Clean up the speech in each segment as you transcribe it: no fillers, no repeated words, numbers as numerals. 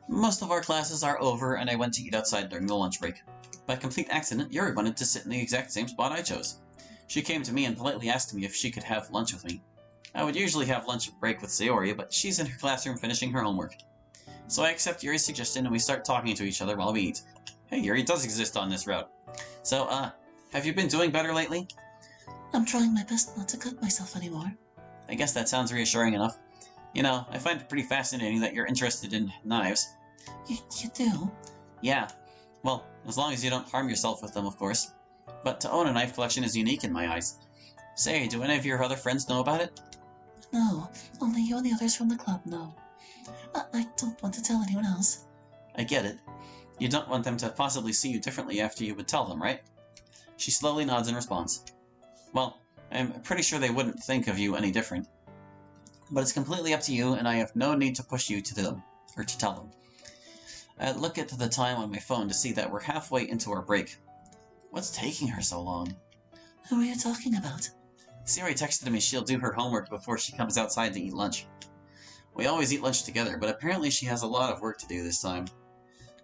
Most of our classes are over, and I went to eat outside during the lunch break. By complete accident, Yuri wanted to sit in the exact same spot I chose. She came to me and politely asked me if she could have lunch with me. I would usually have lunch break with Sayori, but she's in her classroom finishing her homework. So I accept Yuri's suggestion and we start talking to each other while we eat. Hey, Yuri does exist on this route. So, have you been doing better lately? I'm trying my best not to cut myself anymore. I guess that sounds reassuring enough. You know, I find it pretty fascinating that you're interested in knives. You do? Yeah. Well, as long as you don't harm yourself with them, of course. But to own a knife collection is unique in my eyes. Say, do any of your other friends know about it? No, only you and the others from the club know. I don't want to tell anyone else. I get it. You don't want them to possibly see you differently after you would tell them, right? She slowly nods in response. Well, I'm pretty sure they wouldn't think of you any different. But it's completely up to you, and I have no need to push you to them, or to tell them. I look at the time on my phone to see that we're halfway into our break. What's taking her so long? Who are you talking about? Sayori texted me she'll do her homework before she comes outside to eat lunch. We always eat lunch together, but apparently she has a lot of work to do this time.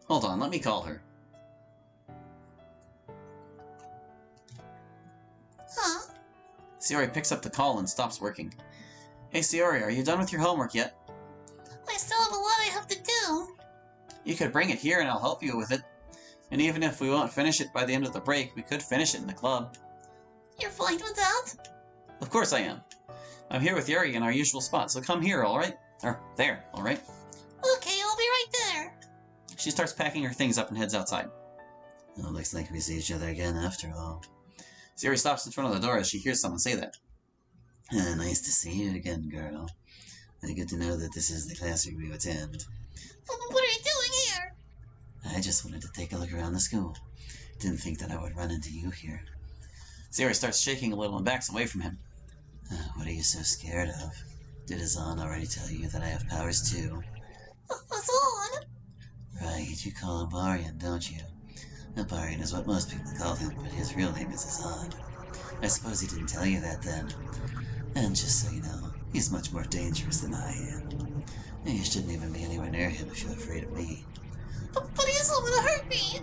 Hold on, let me call her. Huh? Sayori picks up the call and stops working. Hey Sayori, are you done with your homework yet? I still have a lot I have to do. You could bring it here and I'll help you with it. And even if we won't finish it by the end of the break, we could finish it in the club. You're fine with that? Of course I am. I'm here with Yuri in our usual spot, so come here, alright? Or there, alright? Okay, I'll be right there. She starts packing her things up and heads outside. Oh, looks like we see each other again after all. Sayori stops in front of the door as she hears someone say that. Nice to see you again, girl. Good to know that this is the classroom you attend. What are you doing here? I just wanted to take a look around the school. Didn't think that I would run into you here. Sayori starts shaking a little and backs away from him. What are you so scared of? Did Azan already tell you that I have powers too? Azan? Right, you call him Barian, don't you? Barian is what most people call him, but his real name is Azan. I suppose he didn't tell you that then. And just so you know, he's much more dangerous than I am. You shouldn't even be anywhere near him if you're afraid of me. But he doesn't want to hurt me.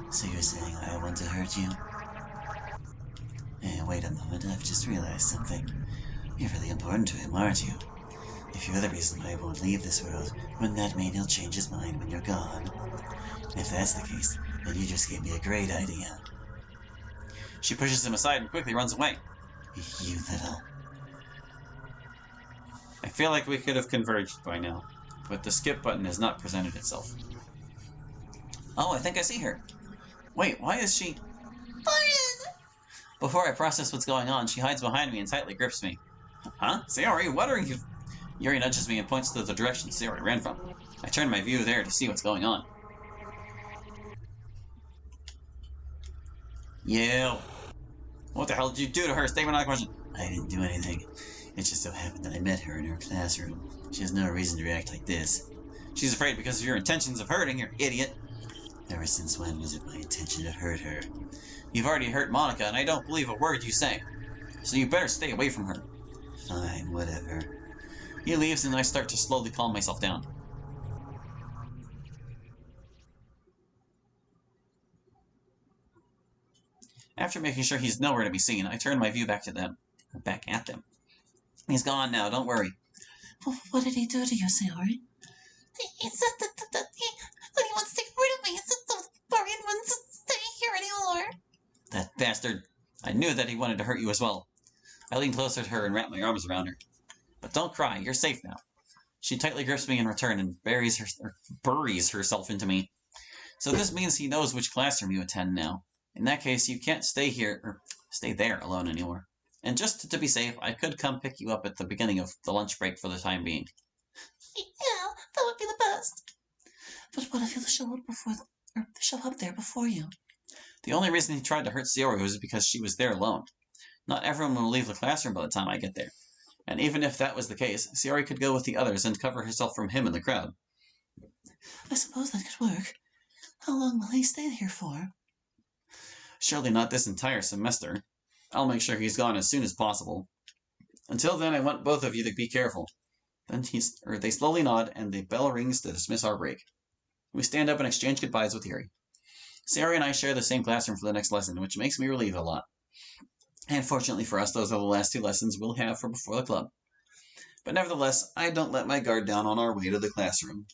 So you're saying I want to hurt you? Hey, wait a moment, I've just realized something. You're really important to him, aren't you? If you're the reason why he won't leave this world, wouldn't that mean he'll change his mind when you're gone? If that's the case, then you just gave me a great idea. She pushes him aside and quickly runs away. You little... I feel like we could have converged by now, but the skip button has not presented itself. Oh, I think I see her. Wait, why is she... Barian! Before I process what's going on, she hides behind me and tightly grips me. Huh? Sayori, what are you... Yuri nudges me and points to the direction Sayori ran from. I turn my view there to see what's going on. Yeah. What the hell did you do to her? Statement, not a question. I didn't do anything. It just so happened that I met her in her classroom. She has no reason to react like this. She's afraid because of your intentions of hurting her, idiot. Ever since when was it my intention to hurt her? You've already hurt Monica, and I don't believe a word you say. So you better stay away from her. Fine, whatever. He leaves, and I start to slowly calm myself down. After making sure he's nowhere to be seen, I turn my view back at them. He's gone now, don't worry. What did he do to you, Sayori? He said that he wants to get rid of me. He said that Barian wants to stay here anymore. That bastard. I knew that he wanted to hurt you as well. I lean closer to her and wrap my arms around her. But don't cry, you're safe now. She tightly grips me in return and buries herself into me. So this means he knows which classroom you attend now. In that case, you can't stay there alone anymore. And just to be safe, I could come pick you up at the beginning of the lunch break for the time being. Yeah, that would be the best. But what if he'll show up there before you? The only reason he tried to hurt Sayori was because she was there alone. Not everyone will leave the classroom by the time I get there. And even if that was the case, Sayori could go with the others and cover herself from him in the crowd. I suppose that could work. How long will he stay here for? Surely not this entire semester. I'll make sure he's gone as soon as possible. Until then, I want both of you to be careful. Then they slowly nod, and the bell rings to dismiss our break. We stand up and exchange goodbyes with Yuri. Sayori and I share the same classroom for the next lesson, which makes me relieved a lot. And fortunately for us, those are the last 2 lessons we'll have for before the club. But nevertheless, I don't let my guard down on our way to the classroom.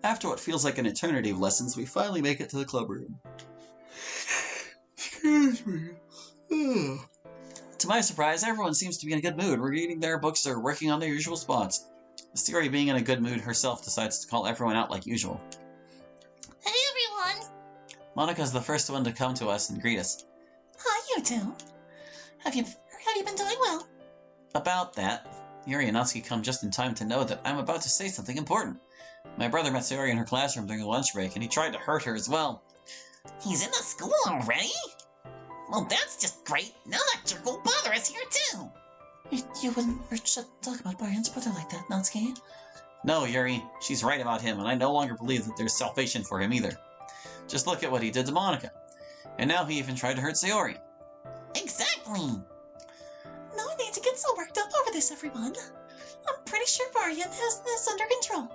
After what feels like an eternity of lessons, we finally make it to the club room. Excuse me. To my surprise, everyone seems to be in a good mood, reading their books or working on their usual spots. Sayori, being in a good mood herself, decides to call everyone out like usual. Hey, everyone! Monica's the first one to come to us and greet us. Hi, you two. Have you been doing well? About that, Yuri and Natsuki come just in time to know that I'm about to say something important. My brother met Sayori in her classroom during the lunch break, and he tried to hurt her as well. He's in the school already? Well, that's just great. Now that jerk will bother us here, too. You wouldn't talk about Brian's brother like that, Natsuki. No, Yuri, she's right about him, and I no longer believe that there's salvation for him either. Just look at what he did to Monica. And now he even tried to hurt Sayori. Exactly. No need to get so worked up over this, everyone. I'm pretty sure Brian has this under control.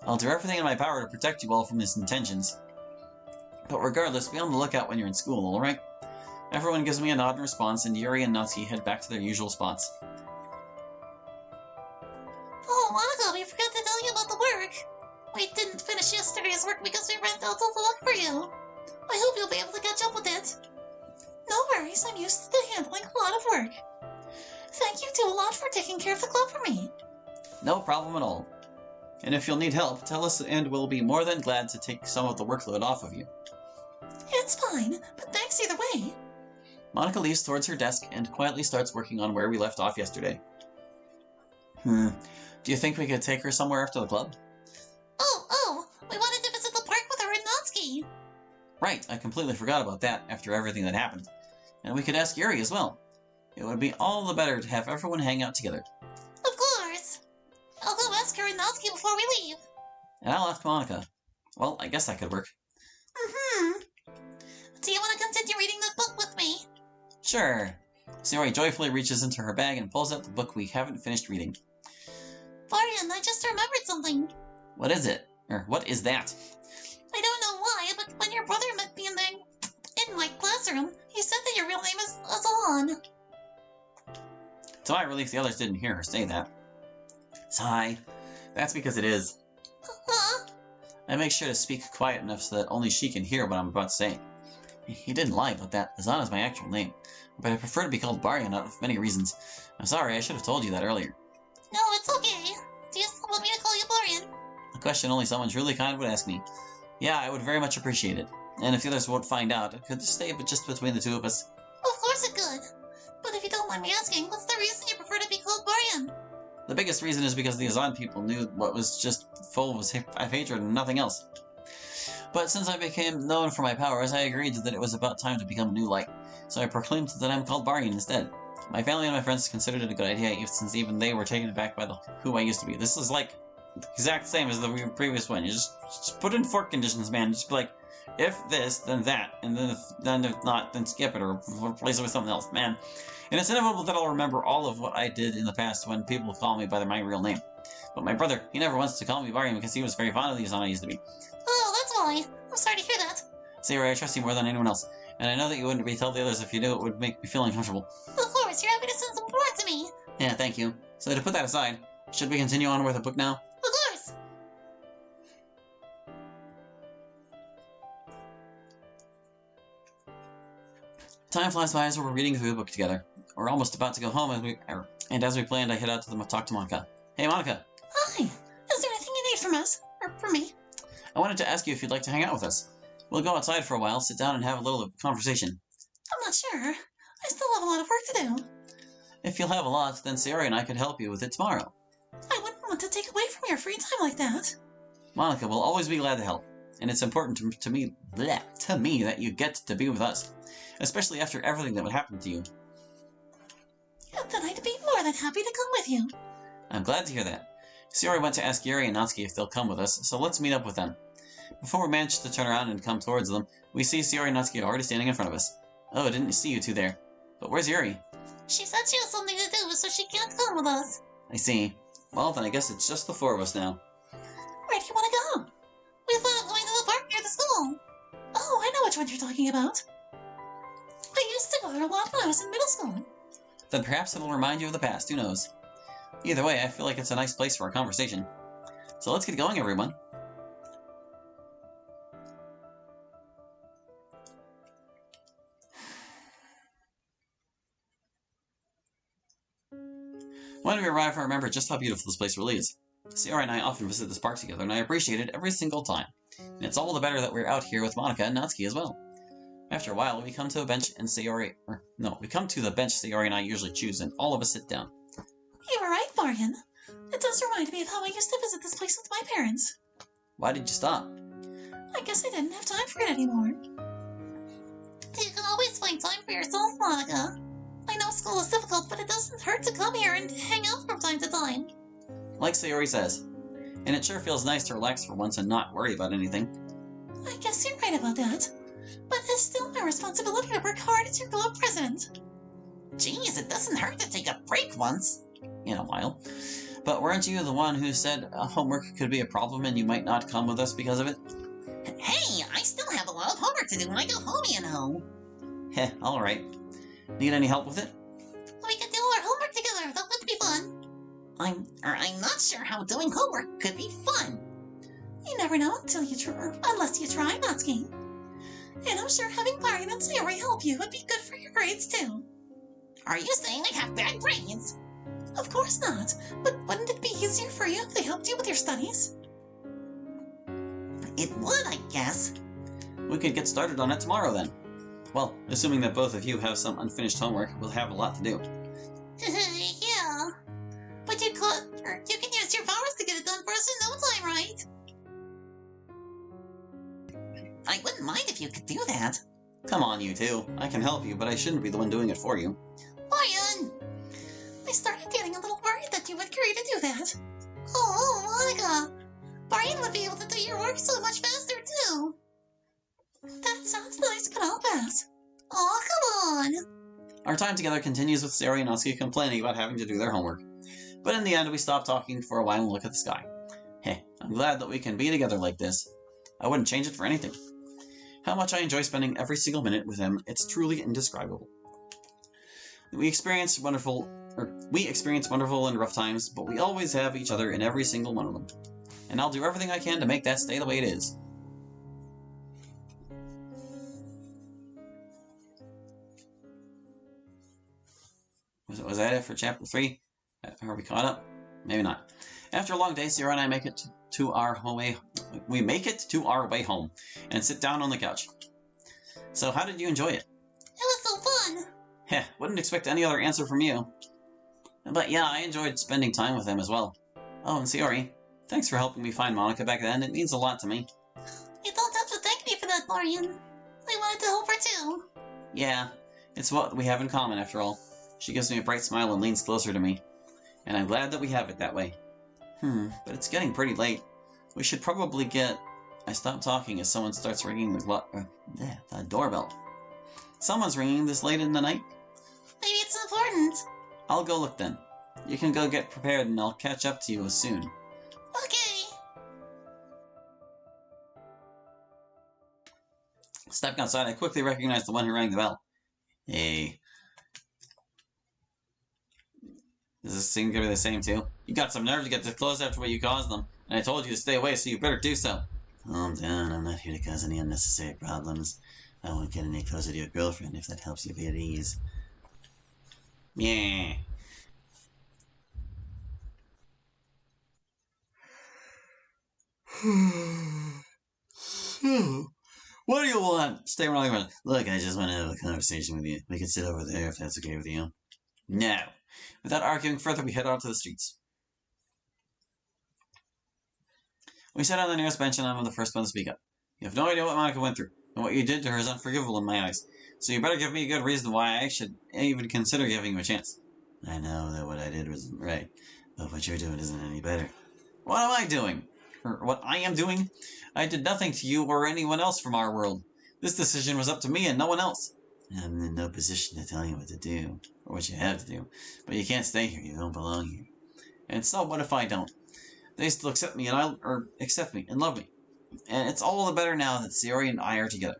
I'll do everything in my power to protect you all from his intentions. But regardless, be on the lookout when you're in school, alright? Everyone gives me a nod in response, and Yuri and Natsuki head back to their usual spots. Oh, Monica, we forgot to tell you about the work. We didn't finish yesterday's work because we ran out of luck for you. I hope you'll be able to catch up with it. No worries, I'm used to handling a lot of work. Thank you two a lot for taking care of the club for me. No problem at all. And if you'll need help, tell us and we'll be more than glad to take some of the workload off of you. It's fine, but thanks either way. Monica leaves towards her desk and quietly starts working on where we left off yesterday. Do you think we could take her somewhere after the club? Oh, we wanted to visit the park with her and Natsuki. Right, I completely forgot about that after everything that happened. And we could ask Yuri as well. It would be all the better to have everyone hang out together. Of course. I'll go ask her and Natsuki before we leave. And I'll ask Monica. Well, I guess that could work. Do you want to continue reading that book with me? Sure. Sayori joyfully reaches into her bag and pulls out the book we haven't finished reading. Brian, I just remembered something. What is it? Or what is that? I don't know why, but when your brother met me in my classroom, he said that your real name is Azan. To my relief, the others didn't hear her say that. Sigh. That's because it is. Huh? I make sure to speak quiet enough so that only she can hear what I'm about to say. He didn't lie about that. Azan is my actual name. But I prefer to be called Baryan out of many reasons. I'm sorry, I should have told you that earlier. No, it's okay. Do you still want me to call you Brian? A question only someone truly kind would ask me. Yeah, I would very much appreciate it. And if the others won't find out, it could stay just between the two of us. Of course it could. But if you don't mind me asking, what's the reason you prefer to be called Brian? The biggest reason is because the Azan people knew what was just full of hatred and nothing else. But since I became known for my powers, I agreed that it was about time to become a new light. So I proclaimed that I'm called Baryan instead. My family and my friends considered it a good idea, since even they were taken aback by who I used to be. This is like the exact same as the previous one. You just put in 4 conditions, man. Just be like, if this, then that, and then if not, then skip it or replace it with something else, man. And it's inevitable that I'll remember all of what I did in the past when people call me by my real name. But my brother, he never wants to call me Baryan because he was very fond of the Azan I used to be. Oh, that's why. I'm sorry to hear that. Sayori, I trust you more than anyone else, and I know that you wouldn't be tell the others if you knew it would make me feel uncomfortable. Of course, you're happy to send some porn to me. Yeah, thank you. So to put that aside, should we continue on with the book now? Of course. Time flies by as we're reading through the book together. We're almost about to go home, as we planned, I head out to talk to Monica. Hey, Monica! Hi. Is there anything you need from us? Or from me? I wanted to ask you if you'd like to hang out with us. We'll go outside for a while, sit down, and have a little conversation. I'm not sure. I still have a lot of work to do. If you'll have a lot, then Sayori and I could help you with it tomorrow. I wouldn't want to take away from your free time like that. Monica will always be glad to help, and it's important to me that you get to be with us, especially after everything that would happen to you. And then I'd be more than happy to come with you. I'm glad to hear that. Sayori went to ask Yuri and Natsuki if they'll come with us, so let's meet up with them. Before we manage to turn around and come towards them, we see Sayori and Natsuki already standing in front of us. Oh, I didn't see you two there. But where's Yuri? She said she has something to do, so she can't come with us. I see. Well, then I guess it's just the four of us now. Where do you want to go? We thought of going to the park near the school. Oh, I know which one you're talking about. I used to go there a lot when I was in middle school. Then perhaps it'll remind you of the past, who knows? Either way, I feel like it's a nice place for a conversation. So let's get going, everyone. When we arrive, I remember just how beautiful this place really is. Sayori and I often visit this park together, and I appreciate it every single time. And it's all the better that we're out here with Monica and Natsuki as well. After a while, we come to a bench and we come to the bench Sayori and I usually choose, and all of us sit down. You were right, Marion. It does remind me of how I used to visit this place with my parents. Why did you stop? I guess I didn't have time for it anymore. You can always find time for yourself, Monica. I know school is difficult, but it doesn't hurt to come here and hang out from time to time. Like Sayori says. And it sure feels nice to relax for once and not worry about anything. I guess you're right about that. But it's still my responsibility to work hard as your club president. Geez, it doesn't hurt to take a break once. In a while. But weren't you the one who said homework could be a problem and you might not come with us because of it? Hey, I still have a lot of homework to do when I go home, you know. Heh, alright. Need any help with it? We could do our homework together. That would be fun. I'm not sure how doing homework could be fun. You never know until you try, unless you try, Natsuki. And I'm sure having Marion and Sayori help you would be good for your grades too. Are you saying I have bad grades? Of course not, but wouldn't it be easier for you if they helped you with your studies? It would, I guess. We could get started on it tomorrow then. Well, assuming that both of you have some unfinished homework, we'll have a lot to do. Yeah. But you can use your powers to get it done for us in no time, right? I wouldn't mind if you could do that. Come on, you two. I can help you, but I shouldn't be the one doing it for you. Marion! I started getting a little worried that you would agree to do that. Oh, Monica! Marion would be able to do your work so much faster, too. That sounds nice, but I'll pass. Oh, come on! Our time together continues with Sayori and Natsuki complaining about having to do their homework. But in the end, we stop talking for a while and look at the sky. Hey, I'm glad that we can be together like this. I wouldn't change it for anything. How much I enjoy spending every single minute with them, it's truly indescribable. We experience wonderful and rough times, but we always have each other in every single one of them. And I'll do everything I can to make that stay the way it is. Was that it for chapter 3? Are we caught up? Maybe not. After a long day, Sayori and I make it to our way. We make it to our way home and sit down on the couch. So, how did you enjoy it? It was so fun. Heh, wouldn't expect any other answer from you. But yeah, I enjoyed spending time with them as well. Oh, and Sayori, thanks for helping me find Monica back then. It means a lot to me. You don't have to thank me for that, Marion. I wanted to help her too. Yeah, it's what we have in common after all. She gives me a bright smile and leans closer to me. And I'm glad that we have it that way. But it's getting pretty late. We should probably get... I stop talking as someone starts ringing the doorbell. Someone's ringing this late in the night? Maybe it's important. I'll go look then. You can go get prepared and I'll catch up to you soon. Okay. Stepping outside, I quickly recognize the one who rang the bell. Hey. Does this seem to be the same too? You got some nerve to get this close after what you caused them, and I told you to stay away, so you better do so. Calm down, I'm not here to cause any unnecessary problems. I won't get any closer to your girlfriend if that helps you be at ease. Yeah. What do you want? Stay around. Look, I just want to have a conversation with you. We can sit over there if that's okay with you. No. Without arguing further, we head out to the streets. We sat on the nearest bench and I'm the first one to speak up. You have no idea what Monica went through, and what you did to her is unforgivable in my eyes. So you better give me a good reason why I should even consider giving you a chance. I know that what I did wasn't right, but what you're doing isn't any better. What am I doing? what I am doing? I did nothing to you or anyone else from our world. This decision was up to me and no one else. I'm in no position to tell you what to do, or what you have to do, but you can't stay here. You don't belong here. And so what if I don't? They still accept me accept me and love me. And it's all the better now that Sayori and I are together.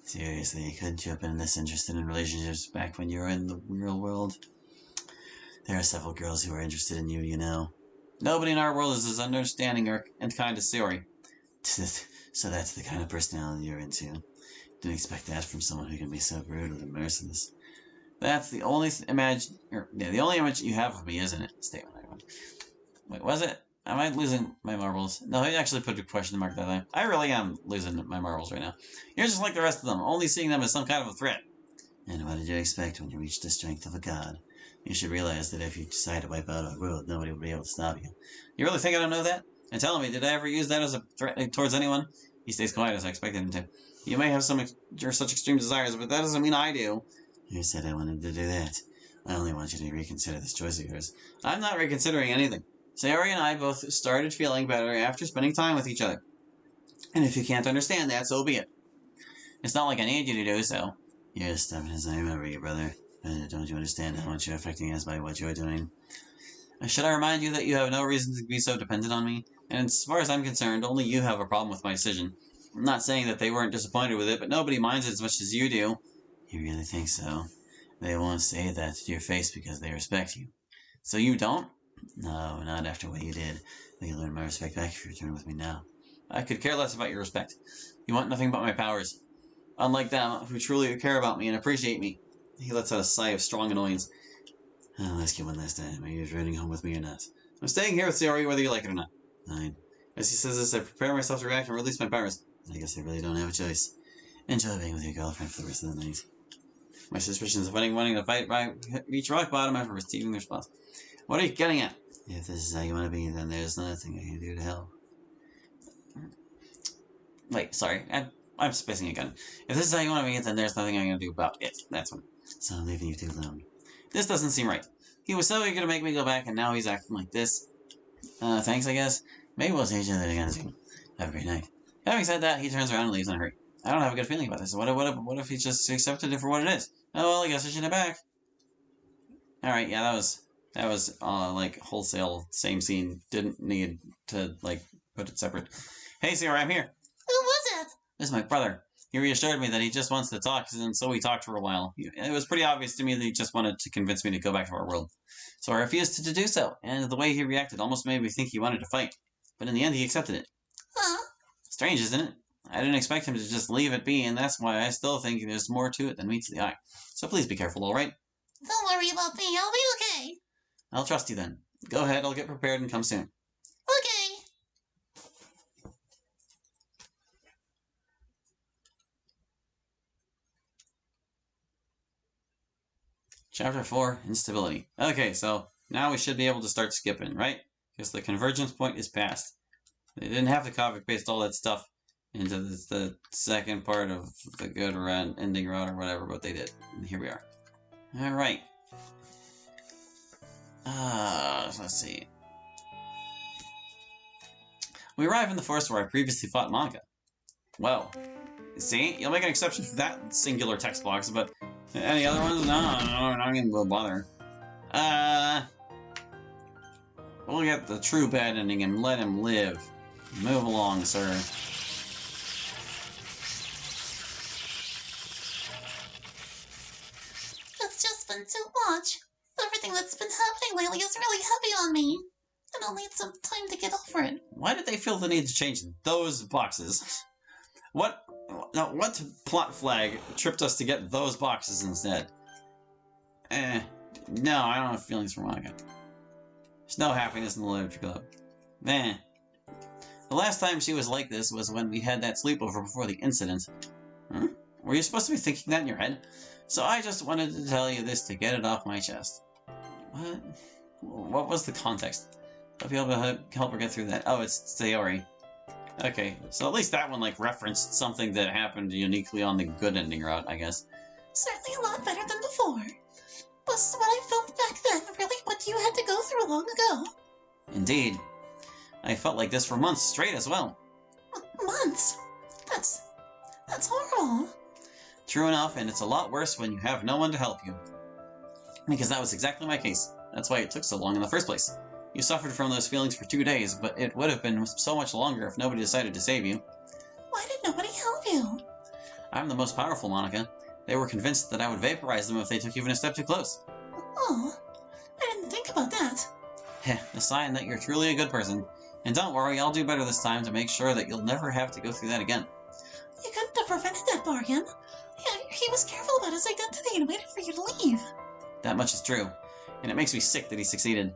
Seriously, couldn't you have been this interested in relationships back when you were in the real world? There are several girls who are interested in you, you know. Nobody in our world is as understanding and kind as Sayori. So that's the kind of personality you're into. Didn't expect that from someone who can be so brutal and merciless. That's the only the only image you have of me, isn't it? Statement I wrote. Wait, was it? Am I losing my marbles? No, he actually put a question mark that way. I really am losing my marbles right now. You're just like the rest of them, only seeing them as some kind of a threat. And what did you expect when you reached the strength of a god? You should realize that if you decide to wipe out our world, nobody will be able to stop you. You really think I don't know that? And tell me, did I ever use that as a threat towards anyone? He stays quiet as I expected him to. You may have such extreme desires, but that doesn't mean I do. Who said I wanted to do that? I only want you to reconsider this choice of yours. I'm not reconsidering anything. Sayori and I both started feeling better after spending time with each other. And if you can't understand that, so be it. It's not like I need you to do so. You're as stubborn as I remember you, brother. But don't you understand how much you're affecting us by what you're doing? Should I remind you that you have no reason to be so dependent on me? And as far as I'm concerned, only you have a problem with my decision. I'm not saying that they weren't disappointed with it, but nobody minds it as much as you do. You really think so? They won't say that to your face because they respect you. So you don't? No, not after what you did. But you'll learn my respect back if you return with me now. I could care less about your respect. You want nothing but my powers. Unlike them, who truly care about me and appreciate me. He lets out a sigh of strong annoyance. I'll ask you one last time. Are you returning home with me or not? I'm staying here with Sayori whether you like it or not. Fine. As he says this, I prepare myself to react and release my powers. I guess I really don't have a choice. Enjoy being with your girlfriend for the rest of the night. My suspicions of wanting to fight reach rock bottom after receiving their response. What are you getting at? If this is how you want to be, then there's nothing I can do to help. Wait, sorry. I'm spacing again. If this is how you want to be, then there's nothing I'm going to do about it. That's one. So I'm leaving you two alone. This doesn't seem right. He was so eager to make me go back, and now he's acting like this. Thanks, I guess. Maybe we'll see each other again soon. Have a great night. Having said that, he turns around and leaves in a hurry. I don't have a good feeling about this. What if he just accepted it for what it is? Oh, well, I guess I should head back. Alright, yeah, that was like, wholesale, same scene. Didn't need to, like, put it separate. Hey, Sayori, I'm here. Who was it? This is my brother. He reassured me that he just wants to talk, and so we talked for a while. It was pretty obvious to me that he just wanted to convince me to go back to our world. So I refused to do so, and the way he reacted almost made me think he wanted to fight. But in the end, he accepted it. Huh? Strange, isn't it? I didn't expect him to just leave it be, and that's why I still think there's more to it than meets the eye. So please be careful, alright? Don't worry about me. I'll be okay. I'll trust you then. Go ahead, I'll get prepared and come soon. Okay. Chapter 4, Instability. Okay, so now we should be able to start skipping, right? Because the convergence point is passed. They didn't have to copy-paste all that stuff into the second part of the good run, ending route or whatever, but they did. And here we are. Alright. Let's see. We arrive in the forest where I previously fought Monica. Well, see, you'll make an exception for that singular text box, but any other ones? No, not even will bother. We'll get the true bad ending and let him live. Move along, sir. It's just been too much. Everything that's been happening lately is really heavy on me. And I'll need some time to get over it. Why did they feel the need to change those boxes? What plot flag tripped us to get those boxes instead? No, I don't have feelings for Monica. There's no happiness in the Literature Club. The last time she was like this was when we had that sleepover before the incident. Huh? Were you supposed to be thinking that in your head? So I just wanted to tell you this to get it off my chest. What? What was the context? I'll be able to help her get through that. Oh, it's Sayori. Okay, so at least that one, like, referenced something that happened uniquely on the good ending route, I guess. Certainly a lot better than before. Was what I felt back then really what you had to go through long ago? Indeed. I felt like this for months straight as well. Months? That's horrible. True enough, and it's a lot worse when you have no one to help you. Because that was exactly my case. That's why it took so long in the first place. You suffered from those feelings for 2 days, but it would have been so much longer if nobody decided to save you. Why did nobody help you? I'm the most powerful, Monica. They were convinced that I would vaporize them if they took even a step too close. Oh, I didn't think about that. Heh, a sign that you're truly a good person. And don't worry, I'll do better this time to make sure that you'll never have to go through that again. You couldn't have prevented that bargain. He was careful about his identity and waited for you to leave. That much is true, and it makes me sick that he succeeded.